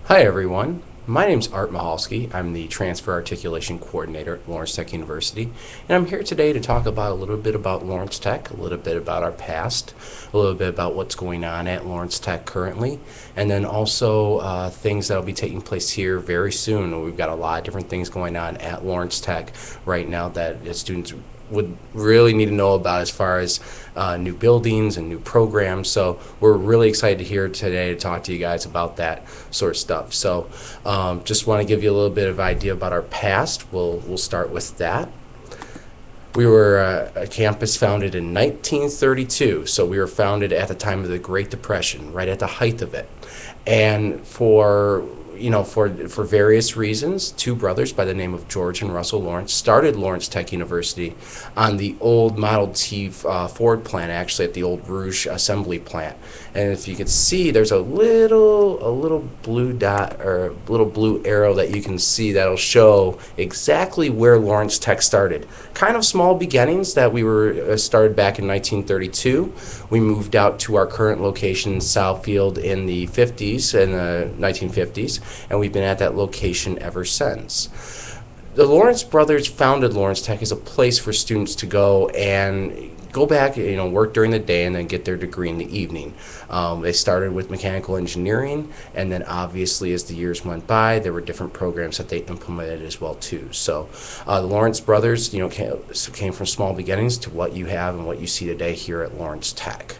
Hi everyone, my name's Art Mahalski. I'm the Transfer Articulation Coordinator at Lawrence Tech University, and I'm here today to talk about a little bit about Lawrence Tech, a little bit about our past, a little bit about what's going on at Lawrence Tech currently, and then also things that will be taking place here very soon. We've got a lot of different things going on at Lawrence Tech right now that students would really need to know about as far as new buildings and new programs. So we're really excited to hear today to talk to you guys about that sort of stuff. So just want to give you a little bit of idea about our past. We'll start with that. We were a campus founded in 1932, so we were founded at the time of the Great Depression, right at the height of it. And for various reasons, two brothers by the name of George and Russell Lawrence started Lawrence Tech University on the old Model T Ford plant, actually at the old Rouge assembly plant. And if you can see, there's a little blue dot or a little blue arrow that you can see that'll show exactly where Lawrence Tech started. Kind of small beginnings that we were started back in 1932. We moved out to our current location, Southfield, in the 50s, in the 1950s. And we've been at that location ever since. The Lawrence brothers founded Lawrence Tech as a place for students to go and go back, work during the day and then get their degree in the evening. They started with mechanical engineering, and then obviously as the years went by, there were different programs that they implemented as well too. So the Lawrence brothers, came from small beginnings to what you have and what you see today here at Lawrence Tech.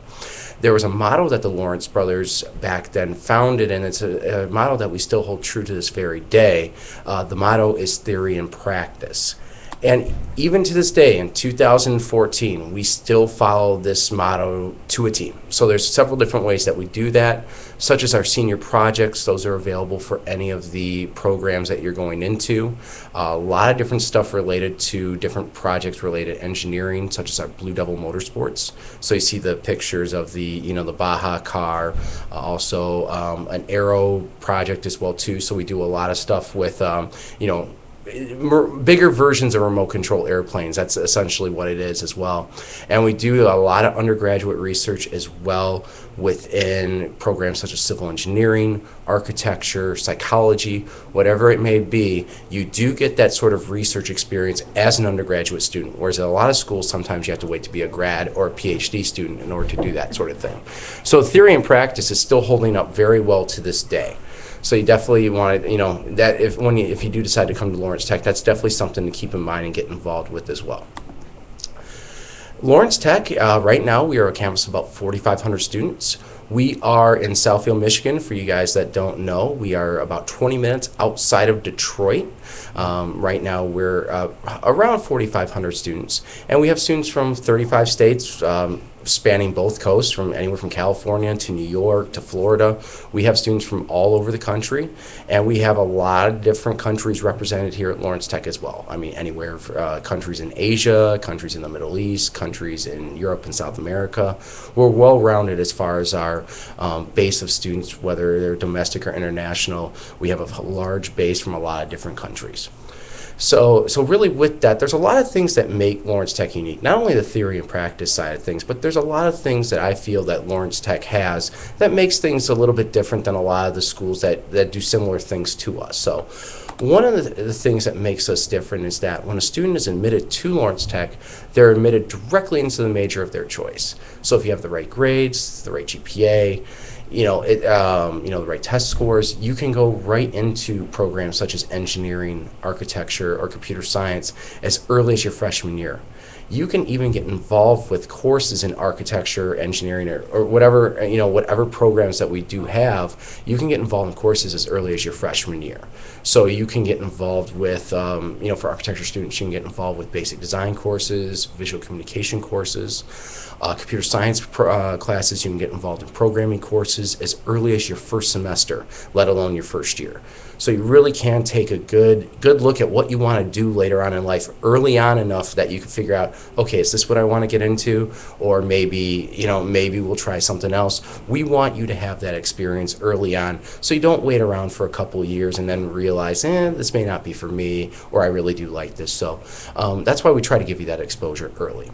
There was a motto that the Lawrence brothers back then founded, and it's a motto that we still hold true to this very day. The motto is theory and practice. And even to this day, in 2014, we still follow this motto to a T. So there's several different ways that we do that, such as our senior projects. Those are available for any of the programs that you're going into. A lot of different stuff related to different projects related to engineering, such as our Blue Devil Motorsports. So you see the pictures of the Baja car, also an Aero project as well too. So we do a lot of stuff with bigger versions of remote control airplanes. That's essentially what it is as well. And we do a lot of undergraduate research as well within programs such as civil engineering, architecture, psychology, whatever it may be. You do get that sort of research experience as an undergraduate student, whereas at a lot of schools sometimes you have to wait to be a grad or a PhD student in order to do that sort of thing. So theory and practice is still holding up very well to this day. So you definitely want to, that if you do decide to come to Lawrence Tech, that's definitely something to keep in mind and get involved with as well. Lawrence Tech, right now we are a campus of about 4,500 students. We are in Southfield, Michigan. For you guys that don't know, we are about 20 minutes outside of Detroit. Right now we're around 4,500 students, and we have students from 35 states, spanning both coasts, from anywhere from California to New York to Florida. We have students from all over the country, and we have a lot of different countries represented here at Lawrence Tech as well. I mean, anywhere countries in Asia, countries in the Middle East, countries in Europe and South America. We're well-rounded as far as our base of students, whether they're domestic or international. We have a large base from a lot of different countries. So really with that, there's a lot of things that make Lawrence Tech unique. Not only the theory and practice side of things, but there's a lot of things that I feel that Lawrence Tech has that makes things a little bit different than a lot of the schools that do similar things to us. So one of the things that makes us different is that when a student is admitted to Lawrence Tech, they're admitted directly into the major of their choice. So if you have the right grades, the right GPA, the right test scores, you can go right into programs such as engineering, architecture, or computer science as early as your freshman year. You can even get involved with courses in architecture, engineering, or whatever programs that we do have. You can get involved in courses as early as your freshman year. So you can get involved with, for architecture students, you can get involved with basic design courses, visual communication courses, computer science classes. You can get involved in programming courses as early as your first semester, let alone your first year. So you really can take a good look at what you want to do later on in life early on enough that you can figure out, okay, is this what I want to get into? Or maybe, maybe we'll try something else. We want you to have that experience early on so you don't wait around for a couple of years and then realize, this may not be for me, or I really do like this. So that's why we try to give you that exposure early.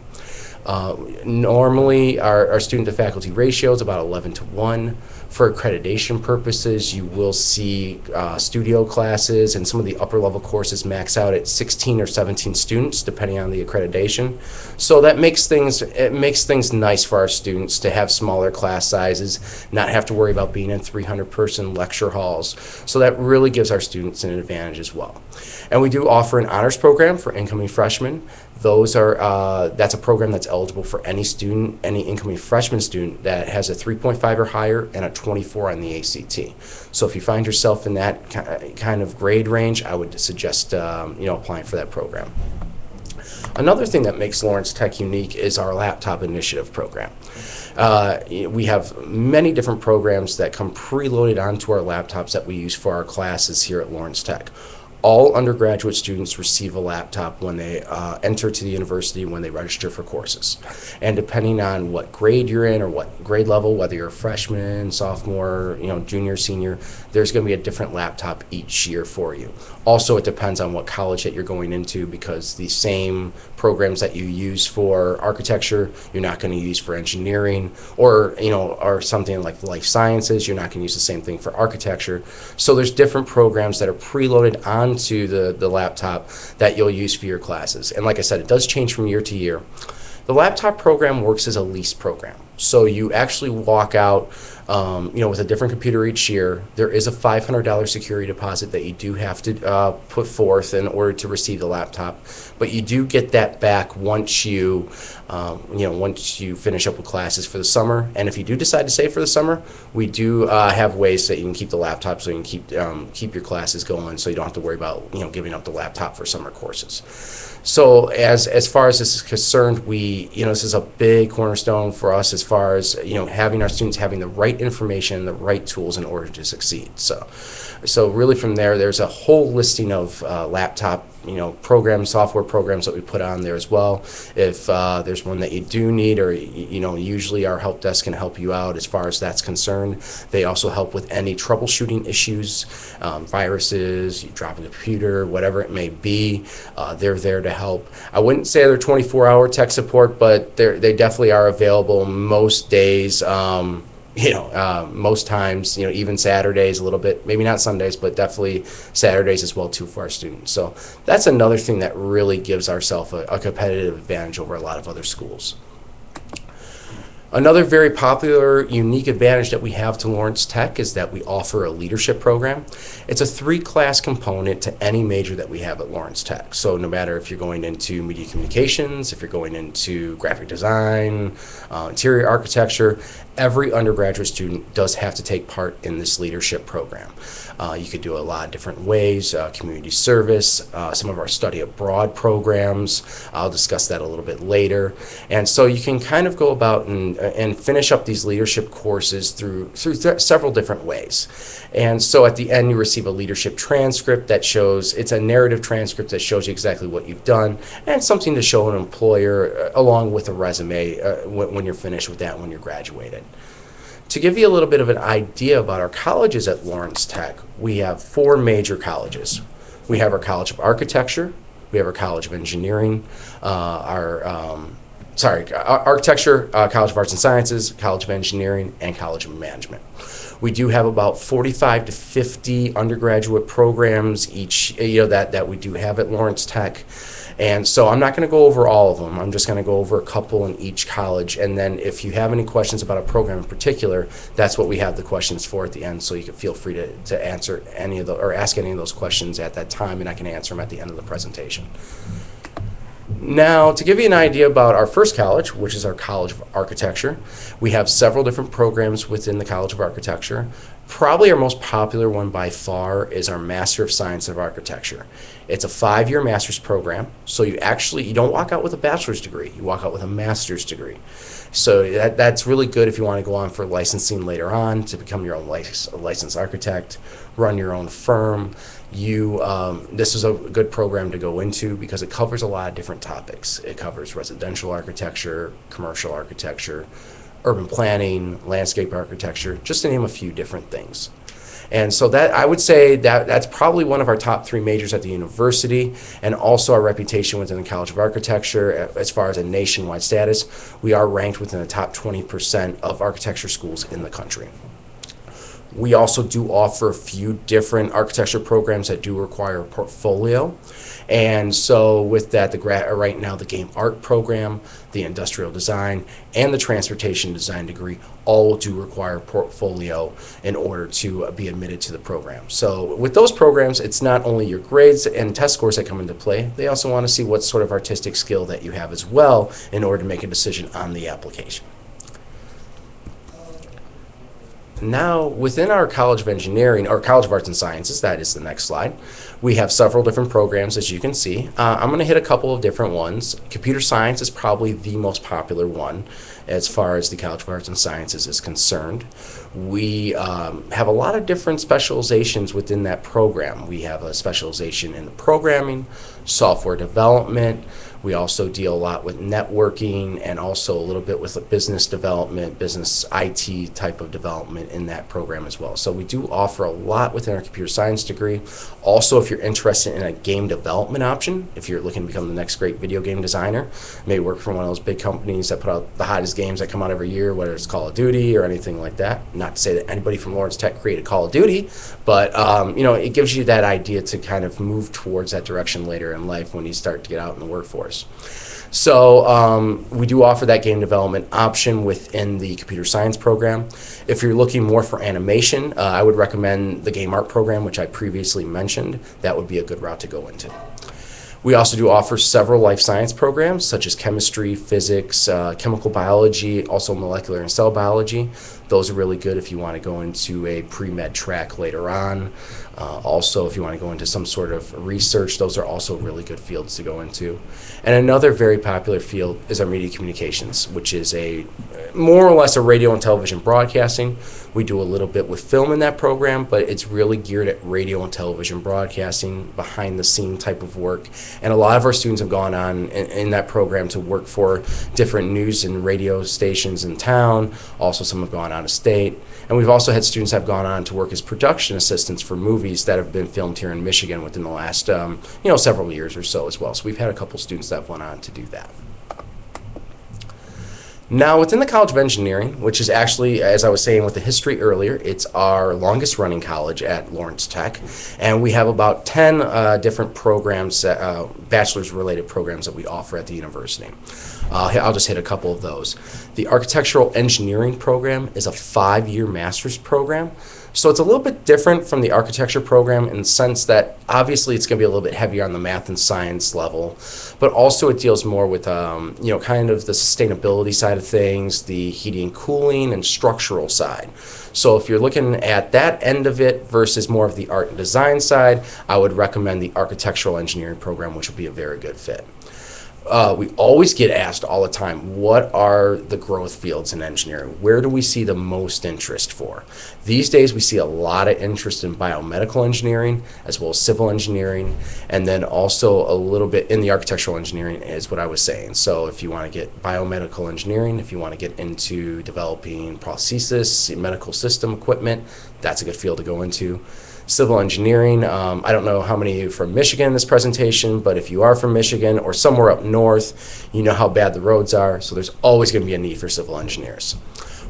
Normally, our student to faculty ratio is about 11 to 1. For accreditation purposes, you will see studio classes and some of the upper level courses max out at 16 or 17 students, depending on the accreditation. So that makes things nice for our students to have smaller class sizes, not have to worry about being in 300-person lecture halls. So that really gives our students an advantage as well. And we do offer an honors program for incoming freshmen. That's a program that's eligible for any student, any incoming freshman student that has a 3.5 or higher and a 24 on the ACT. So if you find yourself in that kind of grade range, I would suggest applying for that program. Another thing that makes Lawrence Tech unique is our laptop initiative program. We have many different programs that come preloaded onto our laptops that we use for our classes here at Lawrence Tech. All undergraduate students receive a laptop when they enter to the university, when they register for courses. And depending on what grade you're in or what grade level, whether you're a freshman, sophomore, junior, senior, there's going to be a different laptop each year for you. Also, it depends on what college that you're going into, because the same programs that you use for architecture, you're not going to use for engineering, or something like life sciences, you're not going to use the same thing for architecture. So there's different programs that are preloaded onto the laptop that you'll use for your classes. And like I said, it does change from year to year. The laptop program works as a lease program. So you actually walk out with a different computer each year. There is a $500 security deposit that you do have to put forth in order to receive the laptop, but you do get that back once you finish up with classes for the summer. And if you do decide to stay for the summer, we do have ways that you can keep the laptop so you can keep your classes going, so you don't have to worry about giving up the laptop for summer courses. So as far as this is concerned, this is a big cornerstone for us as far as having our students having the right information, the right tools in order to succeed. So really from there's a whole listing of laptop programs, software programs that we put on there as well. If there's one that you do need, or usually our help desk can help you out as far as that's concerned. They also help with any troubleshooting issues, viruses, you drop a computer, whatever it may be. They're there to help. I wouldn't say they're 24-hour tech support, but they definitely are available most days. Most times, even Saturdays a little bit, maybe not Sundays, but definitely Saturdays as well too for our students. So that's another thing that really gives ourselves a competitive advantage over a lot of other schools. Another very popular, unique advantage that we have to Lawrence Tech is that we offer a leadership program. It's a 3-class component to any major that we have at Lawrence Tech. So no matter if you're going into media communications, if you're going into graphic design, interior architecture, every undergraduate student does have to take part in this leadership program. You could do a lot of different ways, community service, some of our study abroad programs. I'll discuss that a little bit later. And so you can kind of go about and finish up these leadership courses through several different ways. And so at the end you receive a leadership transcript that shows, it's a narrative transcript that shows you exactly what you've done, and something to show an employer along with a resume when you're finished with that, when you're graduated. To give you a little bit of an idea about our colleges at Lawrence Tech, we have 4 major colleges. We have our College of Architecture, we have our College of Engineering, Architecture, College of Arts and Sciences, College of Engineering, and College of Management. We do have about 45 to 50 undergraduate programs each, that we do have at Lawrence Tech. And so I'm not going to go over all of them. I'm just going to go over a couple in each college. And then if you have any questions about a program in particular, that's what we have the questions for at the end. So you can feel free to answer any of or ask any of those questions at that time, and I can answer them at the end of the presentation. Now, to give you an idea about our first college, which is our College of Architecture, we have several different programs within the College of Architecture. Probably our most popular one by far is our Master of Science of Architecture. It's a 5-year master's program, so you don't walk out with a bachelor's degree, you walk out with a master's degree. So that's really good if you want to go on for licensing later on to become your own licensed architect, run your own firm. This is a good program to go into because it covers a lot of different topics. It covers residential architecture, commercial architecture, urban planning, landscape architecture, just to name a few different things. And so that I would say that's probably one of our top 3 majors at the university, and also our reputation within the College of Architecture as far as a nationwide status. We are ranked within the top 20% of architecture schools in the country. We also do offer a few different architecture programs that do require a portfolio. And so with that, right now the game art program, the industrial design, and the transportation design degree all do require a portfolio in order to be admitted to the program. So with those programs, it's not only your grades and test scores that come into play, they also want to see what sort of artistic skill that you have as well in order to make a decision on the application. Now, within our College of Engineering, or College of Arts and Sciences, that is the next slide, we have several different programs, as you can see. I'm going to hit a couple of different ones. Computer science is probably the most popular one as far as the College of Arts and Sciences is concerned. We have a lot of different specializations within that program. We have a specialization in programming, software development. We also deal a lot with networking and also a little bit with business development, business IT type of development in that program as well. So we do offer a lot within our computer science degree. Also, if you're interested in a game development option, if you're looking to become the next great video game designer, maybe work for one of those big companies that put out the hottest games that come out every year, whether it's Call of Duty or anything like that. Not to say that anybody from Lawrence Tech created Call of Duty, but it gives you that idea to kind of move towards that direction later in life when you start to get out in the workforce. So we do offer that game development option within the computer science program. If you're looking more for animation, I would recommend the game art program, which I previously mentioned. That would be a good route to go into. We also do offer several life science programs such as chemistry, physics, chemical biology, also molecular and cell biology. Those are really good if you want to go into a pre-med track later on. Also, if you want to go into some sort of research, those are also really good fields to go into. And another very popular field is our media communications, which is more or less a radio and television broadcasting. We do a little bit with film in that program, but it's really geared at radio and television broadcasting, behind the scene type of work. And a lot of our students have gone on in that program to work for different news and radio stations in town. Also, some have gone out of state. And we've also had students that have gone on to work as production assistants for movies that have been filmed here in Michigan within the last several years or so as well. So we've had a couple students that have went on to do that. Now, within the College of Engineering, which is actually, as I was saying with the history earlier, it's our longest running college at Lawrence Tech, and we have about 10 different programs, bachelor's related programs that we offer at the university. I'll just hit a couple of those. The Architectural Engineering program is a 5-year master's program. So it's a little bit different from the architecture program in the sense that obviously it's going to be a little bit heavier on the math and science level, but also it deals more with kind of the sustainability side of things, the heating and cooling and structural side. So if you're looking at that end of it versus more of the art and design side, I would recommend the Architectural Engineering program, which will be a very good fit. We always get asked all the time, what are the growth fields in engineering? Where do we see the most interest for? These days we see a lot of interest in biomedical engineering as well as civil engineering, and then also a little bit in the architectural engineering is what I was saying. So if you want to get biomedical engineering, if you want to get into developing prosthesis, medical system equipment, that's a good field to go into. Civil engineering, I don't know how many of you are from Michigan in this presentation, but if you are from Michigan or somewhere up north, you know how bad the roads are, so there's always going to be a need for civil engineers.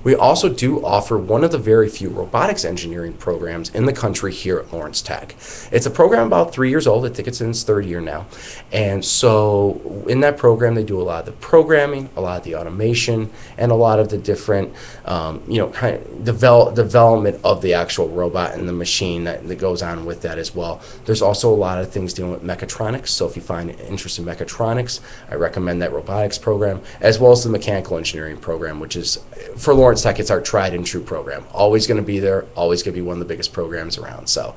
We also do offer one of the very few robotics engineering programs in the country here at Lawrence Tech. It's a program about 3 years old. I think it's in its 3rd year now. And so in that program, they do a lot of the programming, a lot of the automation, and a lot of the different, kind of development of the actual robot and the machine that goes on with that as well. There's also a lot of things dealing with mechatronics. So if you find interest in mechatronics, I recommend that robotics program, as well as the mechanical engineering program, which is for Lawrence Lawrence Tech, it's our tried and true program. Always going to be there, always going to be one of the biggest programs around. So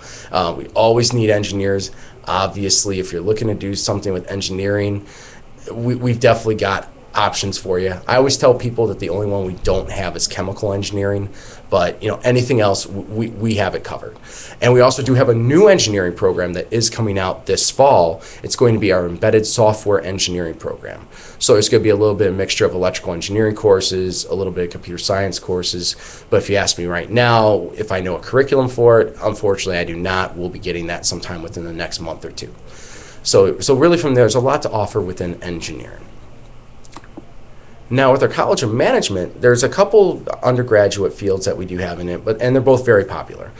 we always need engineers. Obviously, if you're looking to do something with engineering, we've definitely got options for you. I always tell people that the only one we don't have is chemical engineering, but anything else we have it covered. And we also do have a new engineering program that is coming out this fall. It's going to be our embedded software engineering program. So it's going to be a little bit of mixture of electrical engineering courses, a little bit of computer science courses. But if you ask me right now if I know a curriculum for it, unfortunately I do not. We'll be getting that sometime within the next month or two. So really from there's a lot to offer within engineering. Now with our College of Management, there's a couple undergraduate fields that we do have in it, and they're both very popular.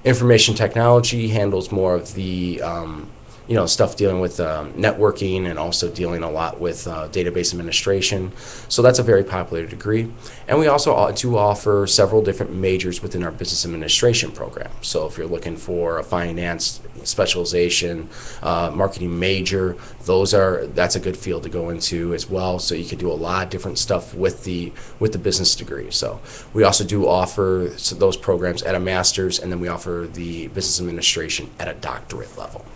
Information technology handles more of the stuff dealing with networking and also dealing a lot with database administration. So that's a very popular degree. And we also do offer several different majors within our business administration program. So if you're looking for a finance specialization, marketing major, that's a good field to go into as well. So you could do a lot of different stuff with the business degree. So we also do offer those programs at a master's, and then we offer the business administration at a doctorate level.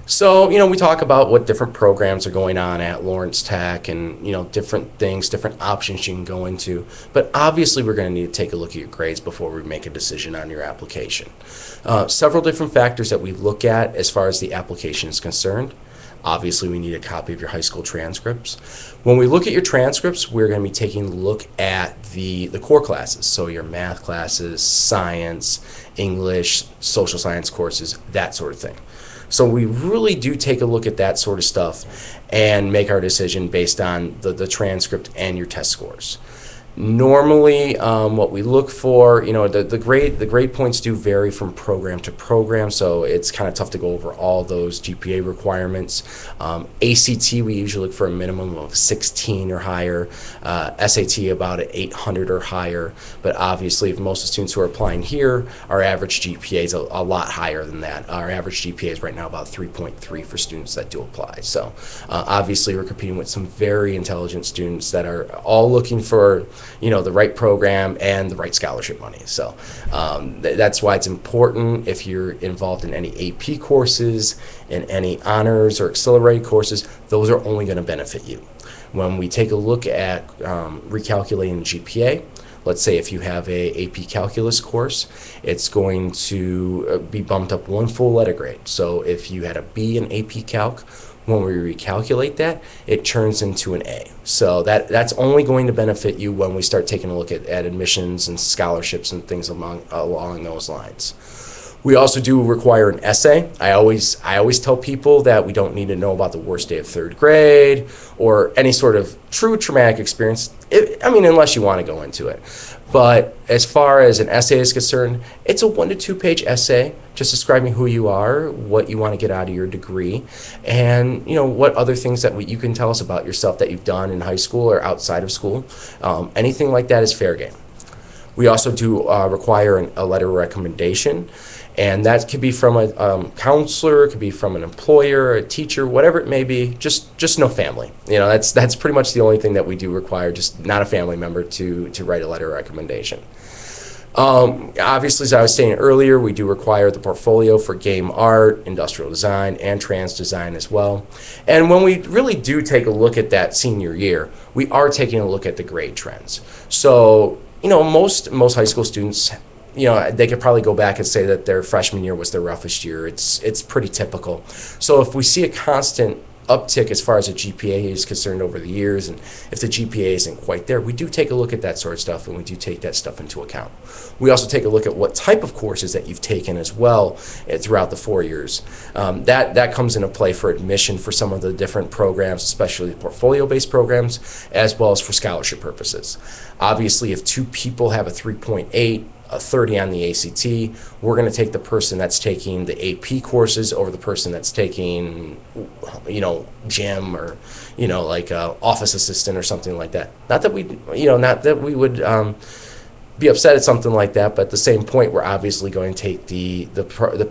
So, we talk about what different programs are going on at Lawrence Tech and, different things, different options you can go into. But obviously, we're going to need to take a look at your grades before we make a decision on your application. Several different factors that we look at as far as the application is concerned. Obviously, we need a copy of your high school transcripts. When we look at your transcripts, we're going to be taking a look at the core classes. So your math classes, science, English, social science courses, that sort of thing. So we really do take a look at that sort of stuff and make our decision based on the transcript and your test scores. Normally, what we look for, the grade points do vary from program to program, so it's kind of tough to go over all those GPA requirements. ACT, we usually look for a minimum of 16 or higher. SAT about an 800 or higher, but obviously, if most of the students who are applying here, our average GPA is a lot higher than that. Our average GPA is right now about 3.3 for students that do apply. So obviously, we're competing with some very intelligent students that are all looking for the right program and the right scholarship money. So that's why it's important if you're involved in any AP courses, in any honors or accelerated courses, those are only going to benefit you. When we take a look at recalculating GPA, let's say if you have a AP Calculus course, it's going to be bumped up one full letter grade. So if you had a B in AP Calc, when we recalculate that, it turns into an A. So that's only going to benefit you when we start taking a look at admissions and scholarships and things along those lines. We also do require an essay. I always tell people that we don't need to know about the worst day of third grade or any sort of true traumatic experience, unless you want to go into it. But as far as an essay is concerned, it's a 1 to 2 page essay just describing who you are, what you want to get out of your degree, and what other things that you can tell us about yourself that you've done in high school or outside of school. Anything like that is fair game. We also do require a letter of recommendation, and that could be from a counselor, it could be from an employer, a teacher, whatever it may be. Just no family. That's pretty much the only thing that we do require. Just not a family member to write a letter of recommendation. Obviously, as I was saying earlier, we do require the portfolio for game art, industrial design, and trans design as well. And when we really do take a look at that senior year, we are taking a look at the grade trends. So most high school students, they could probably go back and say that their freshman year was their roughest year. It's pretty typical. So if we see a constant uptick as far as the GPA is concerned over the years, and if the GPA isn't quite there, we do take a look at that sort of stuff, and we do take that stuff into account. We also take a look at what type of courses that you've taken as well throughout the 4 years. That comes into play for admission for some of the different programs, especially portfolio-based programs, as well as for scholarship purposes. Obviously, if 2 people have a 3.8, a 30 on the ACT, we're going to take the person that's taking the AP courses over the person that's taking, gym or, office assistant or something like that. Not that we would be upset at something like that, but at the same point, we're obviously going to take the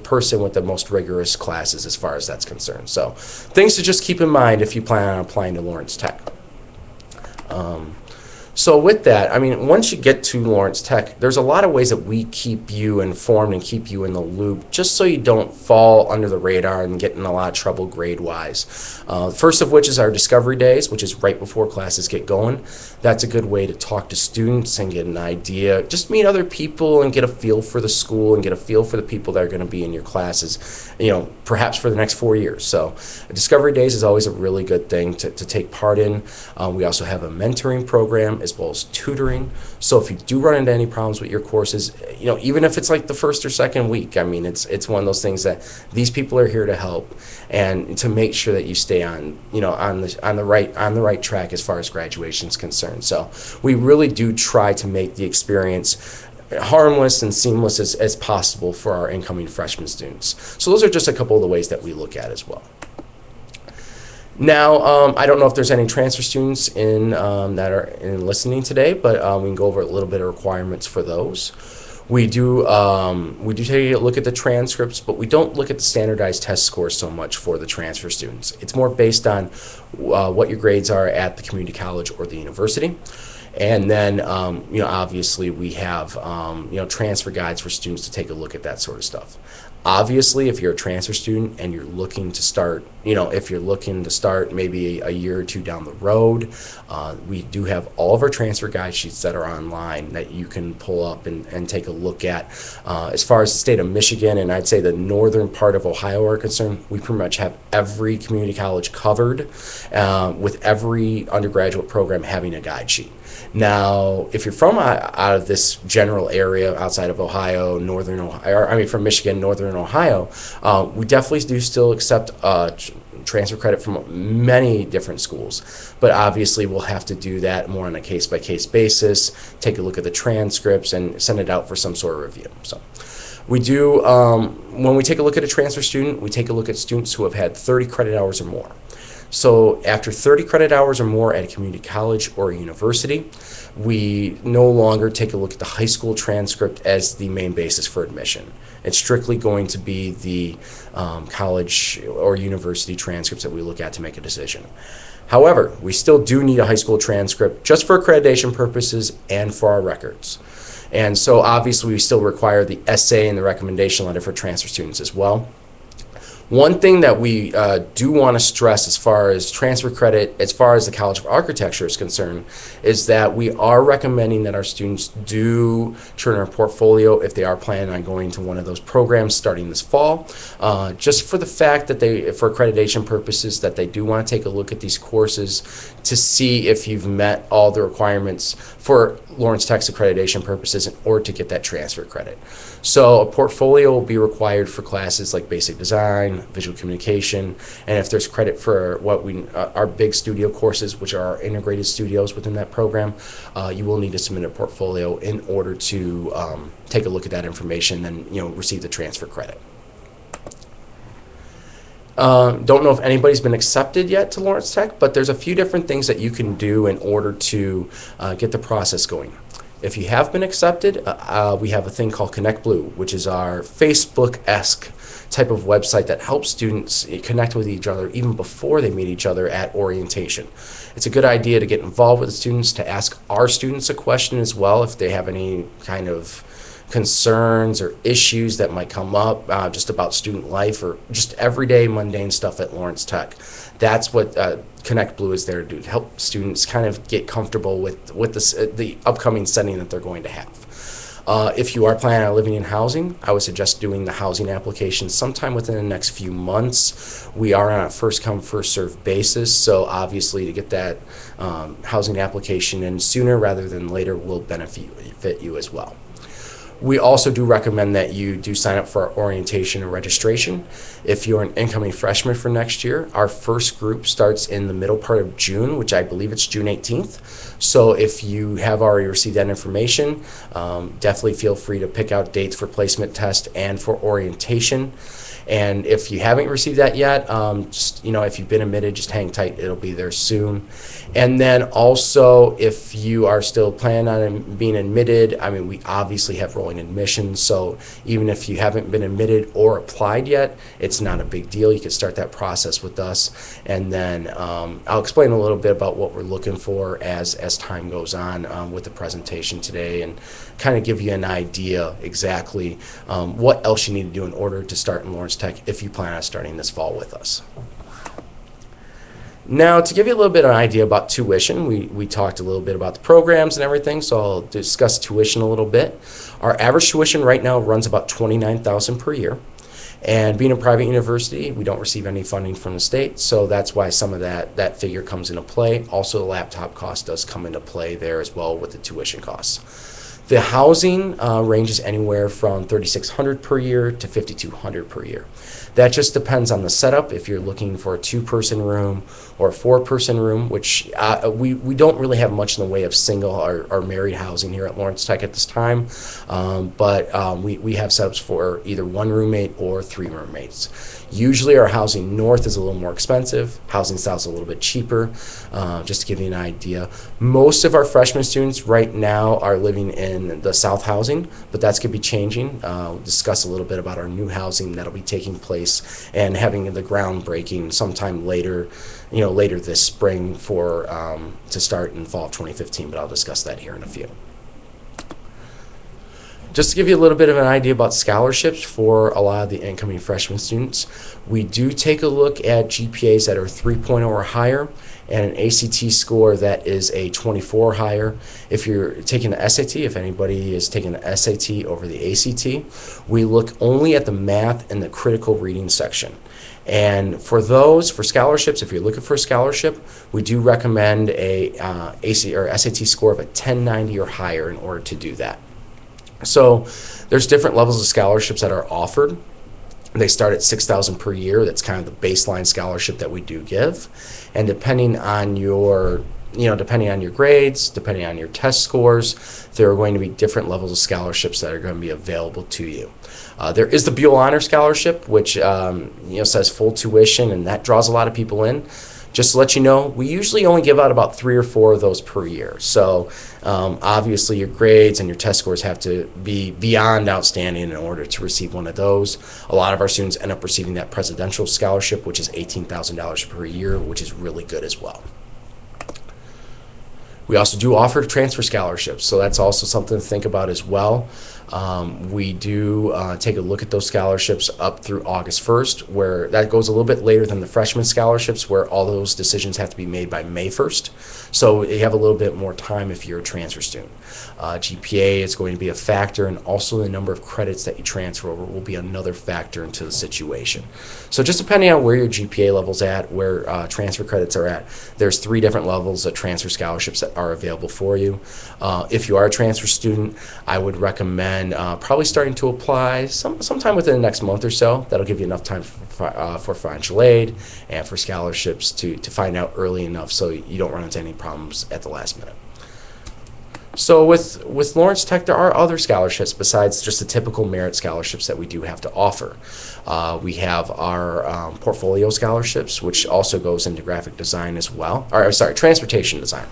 person with the most rigorous classes as far as that's concerned. So things to just keep in mind if you plan on applying to Lawrence Tech. So with that, I mean, once you get to Lawrence Tech, there's a lot of ways that we keep you informed and keep you in the loop, just so you don't fall under the radar and get in a lot of trouble grade-wise. First of which is our Discovery Days, which is right before classes get going. That's a good way to talk to students and get an idea, just meet other people and get a feel for the school and get a feel for the people that are going to be in your classes, perhaps for the next 4 years. So Discovery Days is always a really good thing to take part in. We also have a mentoring program as well as tutoring. So if you do run into any problems with your courses, even if it's like the first or second week, I mean, it's one of those things that these people are here to help and to make sure that you stay on the right track as far as graduation is concerned. So we really do try to make the experience harmless and seamless as possible for our incoming freshman students. So those are just a couple of the ways that we look at as well. Now, I don't know if there's any transfer students in that are listening today, but we can go over a little bit of requirements for those. We do take a look at the transcripts, but we don't look at the standardized test scores so much for the transfer students. It's more based on what your grades are at the community college or the university. And then, obviously we have, transfer guides for students to take a look at that sort of stuff. Obviously, if you're a transfer student and you're looking to start, maybe a year or two down the road, we do have all of our transfer guide sheets that are online that you can pull up and take a look at. As far as the state of Michigan and I'd say the northern part of Ohio are concerned, we pretty much have every community college covered, with every undergraduate program having a guide sheet. Now, if you're from out of this general area outside of Ohio, from Michigan, northern Ohio, we definitely do still accept transfer credit from many different schools. But obviously, we'll have to do that more on a case-by-case basis, take a look at the transcripts, and send it out for some sort of review. So we do, when we take a look at a transfer student, we take a look at students who have had 30 credit hours or more. So after 30 credit hours or more at a community college or a university, we no longer take a look at the high school transcript as the main basis for admission. It's strictly going to be the college or university transcripts that we look at to make a decision. However, we still do need a high school transcript just for accreditation purposes and for our records. And so obviously we still require the essay and the recommendation letter for transfer students as well. One thing that we do want to stress as far as transfer credit, as far as the College of Architecture is concerned, is that we are recommending that our students do turn our portfolio if they are planning on going to one of those programs starting this fall, just for the fact that for accreditation purposes, that they do want to take a look at these courses to see if you've met all the requirements for Lawrence Tech's accreditation purposes in order to get that transfer credit. So a portfolio will be required for classes like basic design, visual communication, and if there's credit for what our big studio courses, which are our integrated studios within that program, you will need to submit a portfolio in order to take a look at that information and receive the transfer credit. Don't know if anybody's been accepted yet to Lawrence Tech, but there's a few different things that you can do in order to get the process going. If you have been accepted, we have a thing called Connect Blue, which is our Facebook-esque type of website that helps students connect with each other even before they meet each other at orientation. It's a good idea to get involved with the students, to ask our students a question as well if they have any kind of concerns or issues that might come up just about student life or just everyday mundane stuff at Lawrence Tech. That's what Connect Blue is there to do, to help students kind of get comfortable with the upcoming setting that they're going to have. If you are planning on living in housing, I would suggest doing the housing application sometime within the next few months. We are on a first-come, first-served basis, so obviously to get that housing application in sooner rather than later will benefit you as well. We also do recommend that you do sign up for our orientation and registration. If you're an incoming freshman for next year, our first group starts in the middle part of June, which I believe it's June 18th. So if you have already received that information, definitely feel free to pick out dates for placement test and for orientation. And if you haven't received that yet, if you've been admitted, just hang tight. It'll be there soon. And then also, if you are still planning on being admitted, I mean, we obviously have rolling following admission. So even if you haven't been admitted or applied yet, it's not a big deal. You can start that process with us. And then I'll explain a little bit about what we're looking for as time goes on with the presentation today, and kind of give you an idea exactly what else you need to do in order to start in Lawrence Tech if you plan on starting this fall with us. Now, to give you a little bit of an idea about tuition, we talked a little bit about the programs and everything, so I'll discuss tuition a little bit. Our average tuition right now runs about $29,000 per year. And being a private university, we don't receive any funding from the state, so that's why some of that figure comes into play. Also, the laptop cost does come into play there as well with the tuition costs. The housing ranges anywhere from $3,600 per year to $5,200 per year. That just depends on the setup. If you're looking for a 2-person room or a 4-person room, which we don't really have much in the way of single or married housing here at Lawrence Tech at this time, but we have setups for either 1 roommate or 3 roommates. Usually our housing north is a little more expensive. Housing south is a little bit cheaper, just to give you an idea. Most of our freshman students right now are living in the south housing, but that's going to be changing. We'll discuss a little bit about our new housing that'll be taking place and having the groundbreaking sometime later, later this spring for to start in fall of 2015, but I'll discuss that here in a few. Just to give you a little bit of an idea about scholarships for a lot of the incoming freshman students, we do take a look at GPAs that are 3.0 or higher and an ACT score that is a 24 or higher. If you're taking the SAT, if anybody is taking the SAT over the ACT, we look only at the math and the critical reading section. And for scholarships, if you're looking for a scholarship, we do recommend a ACT or SAT score of a 1090 or higher in order to do that. So there's different levels of scholarships that are offered. They start at $6,000 per year. That's kind of the baseline scholarship that we do give. And depending on your grades, depending on your test scores, there are going to be different levels of scholarships that are going to be available to you. There is the Buell Honor Scholarship, which says full tuition, and that draws a lot of people in. Just to let you know, we usually only give out about 3 or 4 of those per year. So obviously your grades and your test scores have to be beyond outstanding in order to receive one of those. A lot of our students end up receiving that presidential scholarship, which is $18,000 per year, which is really good as well. We also do offer transfer scholarships, so that's also something to think about as well. We do take a look at those scholarships up through August 1st, where that goes a little bit later than the freshman scholarships, where all those decisions have to be made by May 1st. So you have a little bit more time if you're a transfer student. GPA is going to be a factor, and also the number of credits that you transfer over will be another factor into the situation. So just depending on where your GPA level's at, where transfer credits are at, there's 3 different levels of transfer scholarships that are available for you. If you are a transfer student, I would recommend probably starting to apply sometime within the next month or so. That'll give you enough time for financial aid and for scholarships to find out early enough so you don't run into any problems at the last minute. So with Lawrence Tech, there are other scholarships besides just the typical merit scholarships that we do have to offer. We have our portfolio scholarships, which also goes into graphic design as well, transportation design.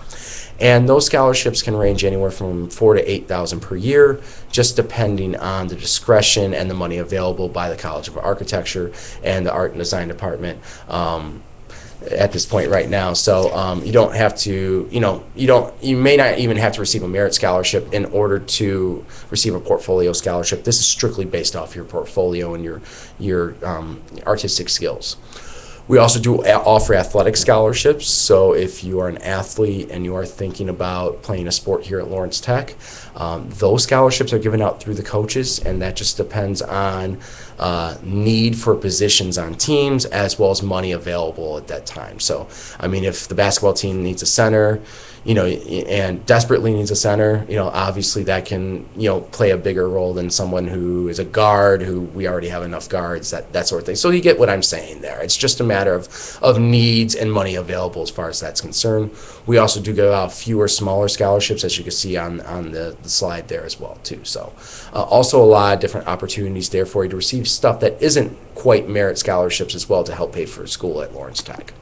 And those scholarships can range anywhere from $4,000 to $8,000 per year, just depending on the discretion and the money available by the College of Architecture and the Art and Design Department at this point right now. So you don't have to, you may not even have to receive a merit scholarship in order to receive a portfolio scholarship. This is strictly based off your portfolio and your artistic skills. We also do offer athletic scholarships, so if you are an athlete and you are thinking about playing a sport here at Lawrence Tech, those scholarships are given out through the coaches, and that just depends on need for positions on teams as well as money available at that time. So, I mean, if the basketball team needs a center, and desperately needs a center, obviously that can, play a bigger role than someone who is a guard, who we already have enough guards, that sort of thing. So you get what I'm saying there. It's just a matter of needs and money available as far as that's concerned. We also do give out fewer smaller scholarships, as you can see on the slide there as well, too. So also a lot of different opportunities there for you to receive stuff that isn't quite merit scholarships as well to help pay for school at Lawrence Tech.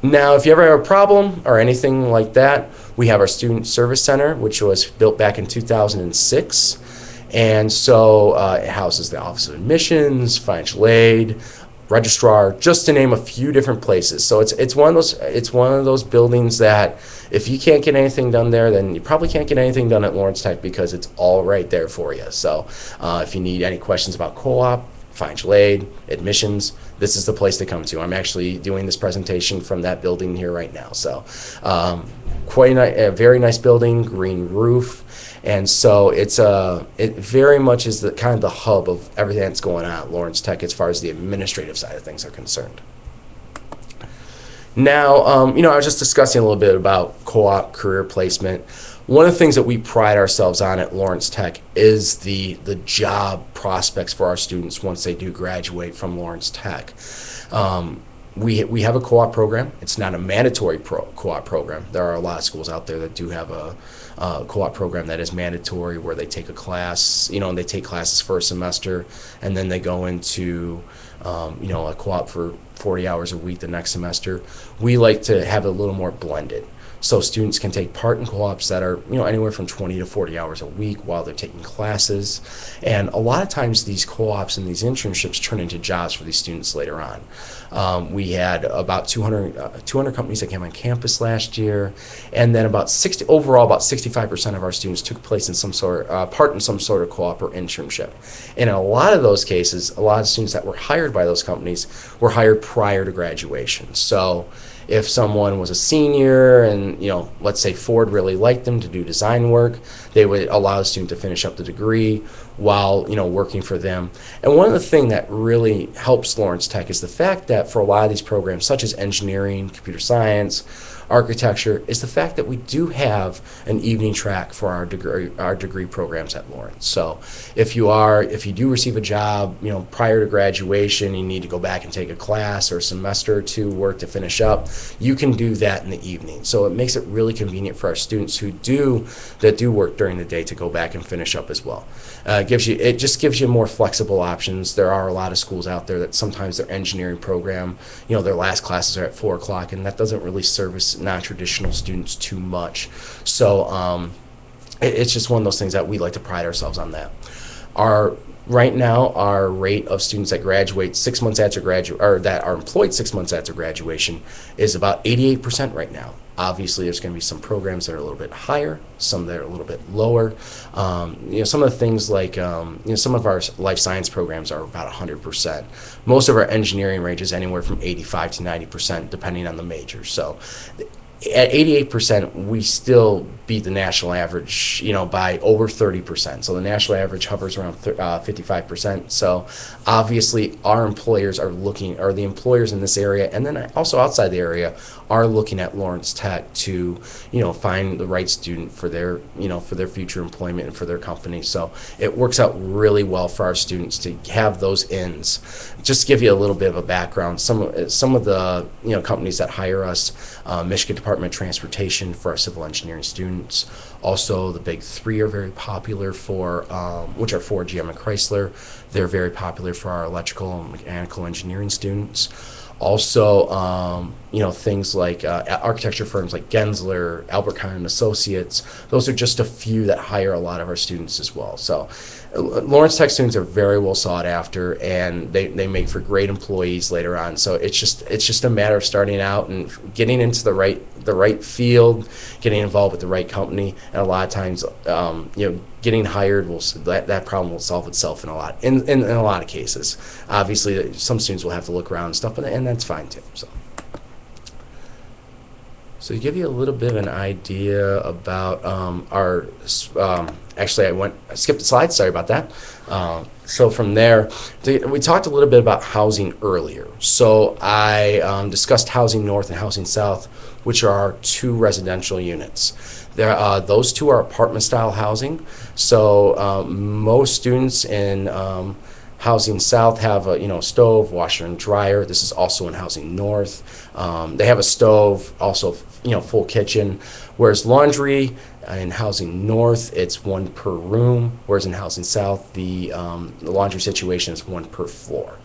Now, if you ever have a problem or anything like that, we have our Student Service Center, which was built back in 2006. And so it houses the Office of Admissions, financial aid, registrar, just to name a few different places. So it's one of those buildings that if you can't get anything done there, then you probably can't get anything done at Lawrence Tech because it's all right there for you. So if you need any questions about co-op, financial aid, admissions, this is the place to come to. I'm actually doing this presentation from that building here right now. So quite a very nice building, green roof. And so it very much is the kind of the hub of everything that's going on at Lawrence Tech as far as the administrative side of things are concerned. Now, I was just discussing a little bit about co-op career placement. One of the things that we pride ourselves on at Lawrence Tech is the job prospects for our students once they do graduate from Lawrence Tech. We have a co-op program. It's not a mandatory co-op program. There are a lot of schools out there that do have a co-op program that is mandatory, where they take a class, and they take classes for a semester, and then they go into a co-op for 40 hours a week the next semester. We like to have it a little more blended, so students can take part in co-ops that are anywhere from 20 to 40 hours a week while they're taking classes. And a lot of times these co-ops and these internships turn into jobs for these students later on. We had about 200 companies that came on campus last year, and then about 65% of our students took place in part in some sort of co-op or internship. And in a lot of those cases, a lot of students that were hired by those companies were hired prior to graduation. So if someone was a senior and, let's say Ford really liked them to do design work, they would allow the student to finish up the degree while, working for them. And one of the things that really helps Lawrence Tech is the fact that for a lot of these programs, such as engineering, computer science, architecture, is the fact that we do have an evening track for our degree programs at Lawrence. So if you do receive a job, prior to graduation, you need to go back and take a class or a semester or two work to finish up, you can do that in the evening. So it makes it really convenient for our students that do work during the day to go back and finish up as well. It just gives you more flexible options. There are a lot of schools out there that sometimes their engineering program, their last classes are at 4 o'clock, and that doesn't really service non-traditional students too much. So it's just one of those things that we like to pride ourselves on that. Right now, our rate of students that graduate 6 months after or that are employed 6 months after graduation is about 88% right now. Obviously, there's going to be some programs that are a little bit higher, some that are a little bit lower. Some of the things like, some of our life science programs are about 100%. Most of our engineering range is anywhere from 85 to 90%, depending on the major. So at 88%, we still beat the national average, by over 30%. So the national average hovers around 55%. So obviously, our employers are looking, or the employers in this area, and then also outside the area, are looking at Lawrence Tech to, find the right student for their, for their future employment and for their company. So it works out really well for our students to have those ins. Just to give you a little bit of a background, some of the companies that hire us, Michigan Department of Transportation for our civil engineering students. Also, the big three are very popular which are Ford, GM, and Chrysler. They're very popular for our electrical and mechanical engineering students. Also, things like architecture firms like Gensler, Albert Kahn and Associates. Those are just a few that hire a lot of our students as well. So Lawrence Tech students are very well sought after, and they make for great employees later on. So it's just a matter of starting out and getting into the right field, getting involved with the right company, and a lot of times, getting hired that problem will solve itself in a lot of cases. Obviously, some students will have to look around and stuff, and that's fine too. So to give you a little bit of an idea about actually I skipped a slide, sorry about that. So from there, we talked a little bit about housing earlier. So I discussed Housing North and Housing South, which are our two residential units. Those two are apartment-style housing. So most students in Housing South have a stove, washer, and dryer. This is also in Housing North. They have a stove, also full kitchen. Whereas laundry in Housing North, it's one per room. Whereas in Housing South, the laundry situation is one per floor.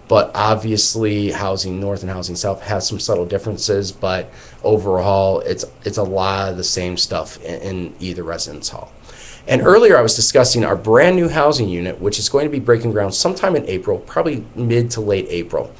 but obviously Housing North and Housing South has some subtle differences, but overall it's a lot of the same stuff in either residence hall. And earlier I was discussing our brand new housing unit, which is going to be breaking ground sometime in April, probably mid to late April.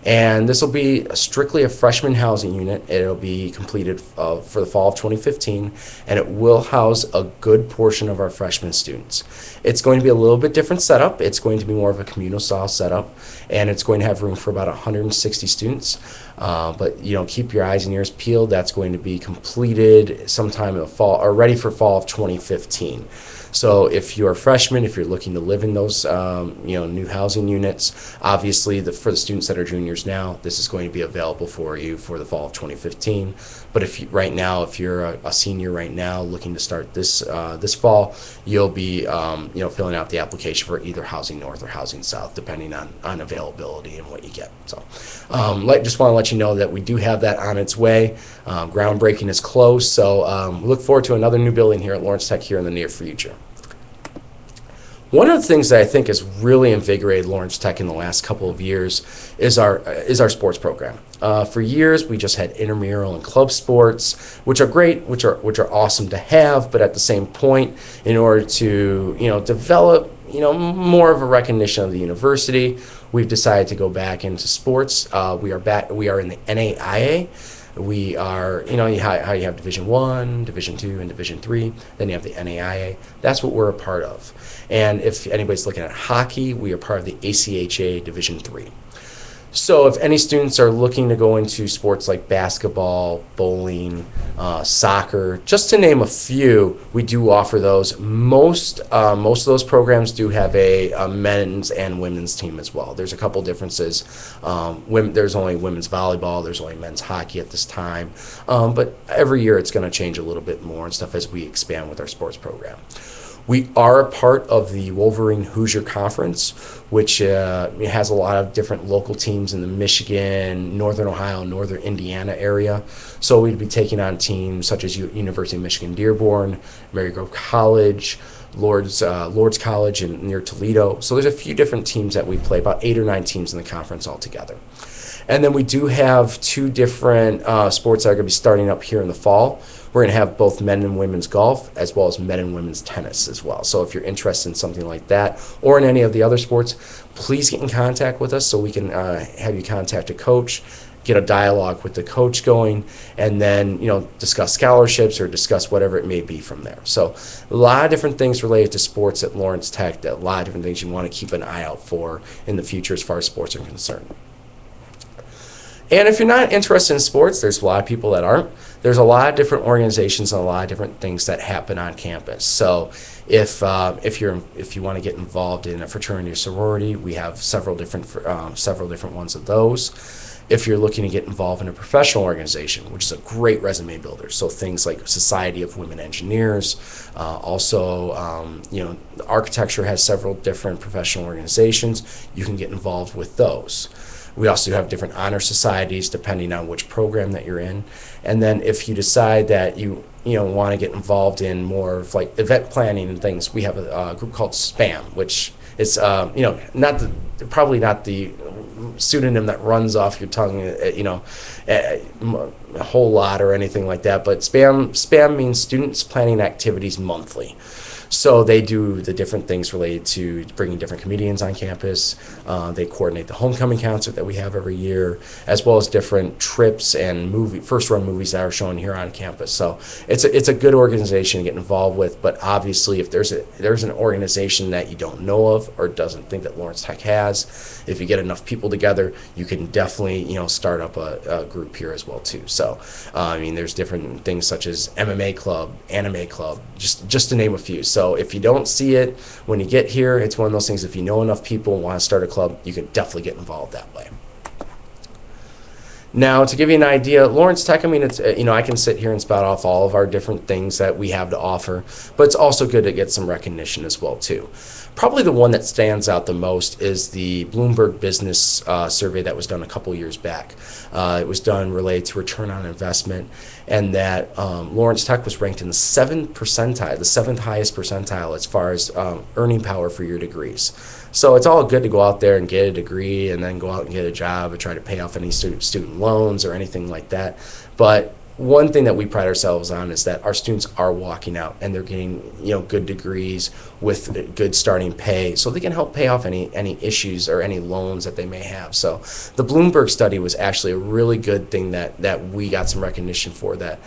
And this will be strictly a freshman housing unit. It'll be completed for the fall of 2015, and it will house a good portion of our freshman students. It's going to be a little bit different setup. It's going to be more of a communal style setup, and it's going to have room for about 160 students. But keep your eyes and ears peeled. That's going to be completed sometime in the fall, or ready for fall of 2015. So if you're a freshman, if you're looking to live in those new housing units, obviously for the students that are juniors now, this is going to be available for you for the fall of 2015. But if you're a senior right now looking to start this fall, you'll be filling out the application for either Housing North or Housing South, depending on availability and what you get. So just want to let you know that we do have that on its way. Groundbreaking is close, so we look forward to another new building here at Lawrence Tech here in the near future. One of the things that I think has really invigorated Lawrence Tech in the last couple of years is our sports program. For years, we just had intramural and club sports, which are great, which are awesome to have. But at the same point, in order to develop more of a recognition of the university, we've decided to go back into sports. We are in the NAIA. We are, how you have Division I, Division II, and Division III. Then you have the NAIA. That's what we're a part of. And if anybody's looking at hockey, we are part of the ACHA Division III. So if any students are looking to go into sports like basketball, bowling, soccer, just to name a few, we do offer those. Most of those programs do have a men's and women's team as well. There's a couple differences. There's only women's volleyball. There's only men's hockey at this time. But every year it's going to change a little bit more and stuff as we expand with our sports program. We are a part of the Wolverine Hoosier Conference, which has a lot of different local teams in the Michigan, Northern Ohio, Northern Indiana area. So we'd be taking on teams such as University of Michigan Dearborn, Marygrove College, Lourdes College near Toledo. So there's a few different teams that we play, about 8 or 9 teams in the conference altogether. And then we do have 2 different sports that are going to be starting up here in the fall. We're going to have both men and women's golf as well as men and women's tennis as well. So if you're interested in something like that or in any of the other sports, please get in contact with us so we can have you contact a coach, get a dialogue with the coach going, and then discuss scholarships or discuss whatever it may be from there. So a lot of different things related to sports at Lawrence Tech, a lot of different things you want to keep an eye out for in the future as far as sports are concerned. And if you're not interested in sports, there's a lot of people that aren't. There's a lot of different organizations and a lot of different things that happen on campus. So if you want to get involved in a fraternity or sorority, we have several different ones of those. If you're looking to get involved in a professional organization, which is a great resume builder, so things like Society of Women Engineers, architecture has several different professional organizations. You can get involved with those. We also have different honor societies depending on which program that you're in. And then if you decide that you want to get involved in more of like event planning and things, we have a group called SPAM, which is probably not the pseudonym that runs off your tongue, a whole lot or anything like that. But SPAM means Students Planning Activities Monthly. So they do the different things related to bringing different comedians on campus. They coordinate the homecoming concert that we have every year, as well as different trips and first-run movies that are shown here on campus. So it's a good organization to get involved with. But obviously, if there's an organization that you don't know of or doesn't think that Lawrence Tech has, if you get enough people together, you can definitely start up a group here as well too. So there's different things such as MMA club, anime club, just to name a few. So if you don't see it when you get here, it's one of those things, if you know enough people and want to start a club, you can definitely get involved that way. Now, to give you an idea, Lawrence Tech, it's I can sit here and spout off all of our different things that we have to offer, but it's also good to get some recognition as well too. Probably the one that stands out the most is the Bloomberg Business survey that was done a couple years back. It was done related to return on investment, and that Lawrence Tech was ranked in the 7th percentile, the 7th highest percentile as far as earning power for your degrees. So it's all good to go out there and get a degree and then go out and get a job and try to pay off any student loans or anything like that. But one thing that we pride ourselves on is that our students are walking out and they're getting, good degrees with good starting pay, so they can help pay off any issues or any loans that they may have. So the Bloomberg study was actually a really good thing that we got some recognition for, that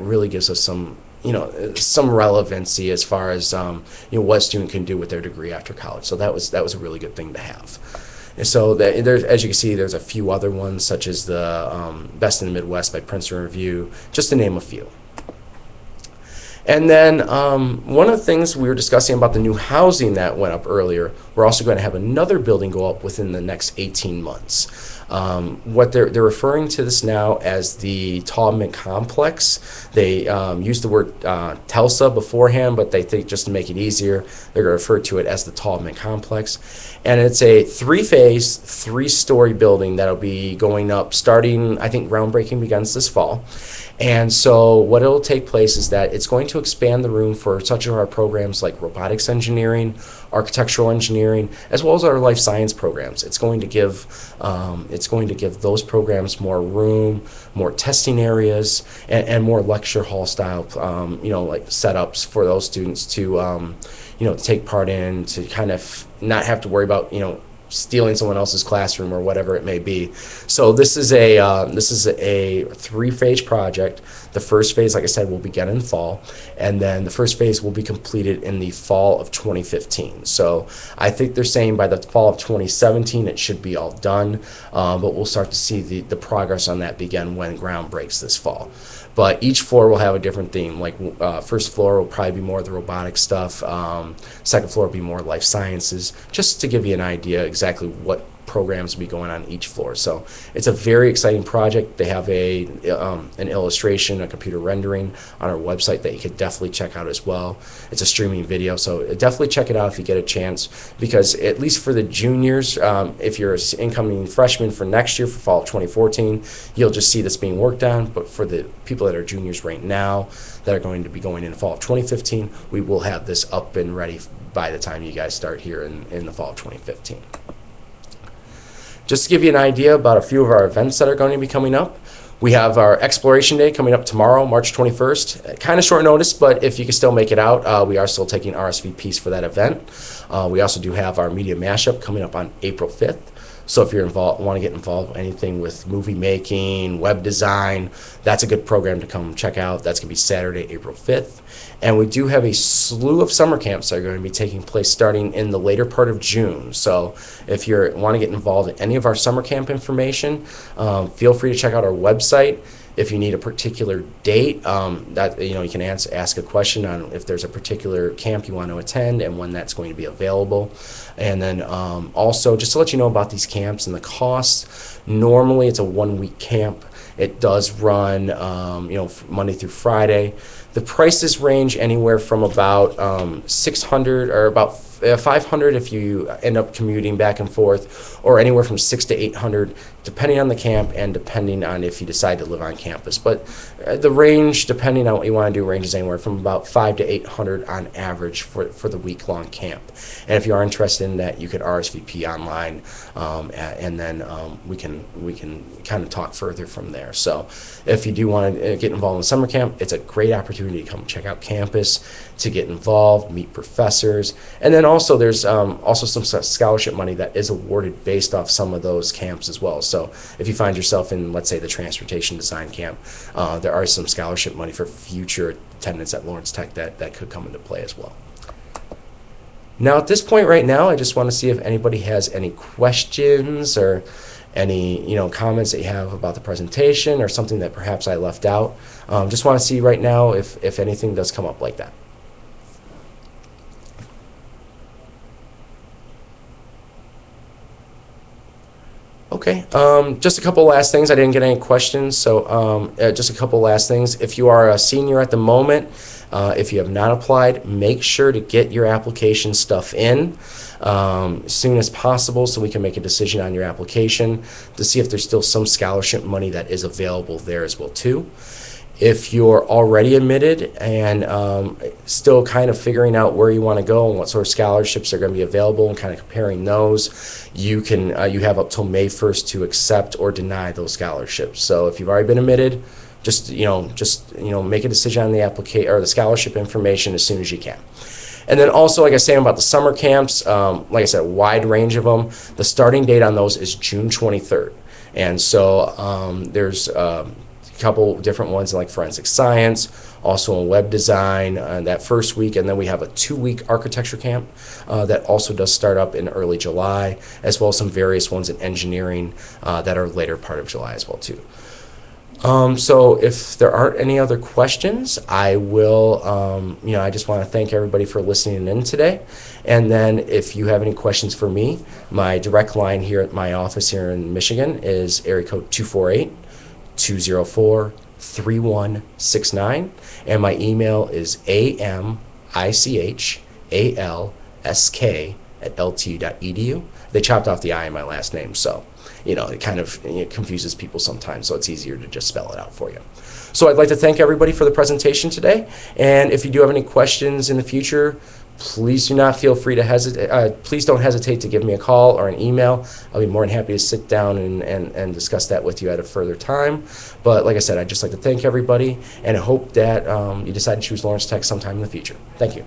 really gives us some relevancy as far as what a student can do with their degree after college. So that was a really good thing to have. And so there's, as you can see, there's a few other ones, such as the Best in the Midwest by Princeton Review, just to name a few. And then one of the things we were discussing about the new housing that went up earlier, we're also going to have another building go up within the next 18 months. What they're referring to this now as the Taubman Complex. They used the word TELSA beforehand, but they think just to make it easier, they're going to refer to it as the Taubman Complex. And it's a 3-phase, 3-story building that'll be going up starting, I think groundbreaking begins this fall. And so what it'll take place is that it's going to expand the room for such of our programs like robotics engineering, architectural engineering, as well as our life science programs. It's going to give those programs more room, more testing areas, and more lecture hall style, like setups for those students to, to take part in, to kind of not have to worry about, stealing someone else's classroom or whatever it may be. So this is a 3-phase project. The first phase, like I said, will begin in fall, and then the first phase will be completed in the fall of 2015. So I think they're saying by the fall of 2017 it should be all done, but we'll start to see the progress on that begin when ground breaks this fall. But each floor will have a different theme. Like first floor will probably be more of the robotic stuff. Second floor will be more life sciences, just to give you an idea exactly what programs will be going on each floor. So it's a very exciting project. They have an illustration, a computer rendering on our website that you could definitely check out as well. It's a streaming video, so definitely check it out if you get a chance, because at least for the juniors, if you're an incoming freshman for next year, for fall of 2014, you'll just see this being worked on. But for the people that are juniors right now that are going to be going in fall of 2015, we will have this up and ready by the time you guys start here in the fall of 2015. Just to give you an idea about a few of our events that are going to be coming up, we have our Exploration Day coming up tomorrow, March 21st. Kind of short notice, but if you can still make it out, we are still taking RSVPs for that event. We also do have our Media Mashup coming up on April 5th. So if you're want to get involved with anything with movie making, web design, that's a good program to come check out. That's going to be Saturday, April 5th. And we do have a slew of summer camps that are going to be taking place starting in the later part of June. So if you want to get involved in any of our summer camp information, feel free to check out our website. If you need a particular date, that you can ask a question on if there's a particular camp you want to attend and when that's going to be available. And then also, just to let you know about these camps and the costs, normally it's a 1-week camp. It does run Monday through Friday. The prices range anywhere from about 600 or about 500 if you end up commuting back and forth, or anywhere from 600 to 800 depending on the camp and depending on if you decide to live on campus. But the range, depending on what you want to do, ranges anywhere from about 500 to 800 on average for the week-long camp. And if you are interested in that, you could RSVP online, and then we can kind of talk further from there. So if you do want to get involved in summer camp, it's a great opportunity to come check out campus, to get involved, meet professors, and then also there's also some scholarship money that is awarded based off some of those camps as well. So if you find yourself in, let's say, the transportation design camp, there are some scholarship money for future attendance at Lawrence Tech that could come into play as well. Now at this point right now, I just want to see if anybody has any questions or any comments that you have about the presentation or something that perhaps I left out. Just want to see right now if anything does come up like that. Okay, just a couple last things. I didn't get any questions, so just a couple last things. If you are a senior at the moment, if you have not applied, make sure to get your application stuff in as soon as possible so we can make a decision on your application to see if there's still some scholarship money that is available there as well too. If you're already admitted and still kind of figuring out where you want to go and what sort of scholarships are going to be available and kind of comparing those, you have up till May 1st to accept or deny those scholarships. So if you've already been admitted, just make a decision on the application or the scholarship information as soon as you can. And then also, like I say about the summer camps, like I said, a wide range of them. The starting date on those is June 23rd, and so there's couple different ones like forensic science, also in web design that first week, and then we have a 2-week architecture camp that also does start up in early July, as well as some various ones in engineering that are later part of July as well too. So if there aren't any other questions, I will, I just want to thank everybody for listening in today. And then if you have any questions for me, my direct line here at my office here in Michigan is area code 248-204-3169, and my email is amichalsk@ltu.edu. They chopped off the I in my last name, so it kind of confuses people sometimes, so it's easier to just spell it out for you. So I'd like to thank everybody for the presentation today, and if you do have any questions in the future, please do not feel free to hesitate. Please don't hesitate to give me a call or an email. I'll be more than happy to sit down and discuss that with you at a further time. But like I said, I'd just like to thank everybody, and I hope that you decide to choose Lawrence Tech sometime in the future. Thank you.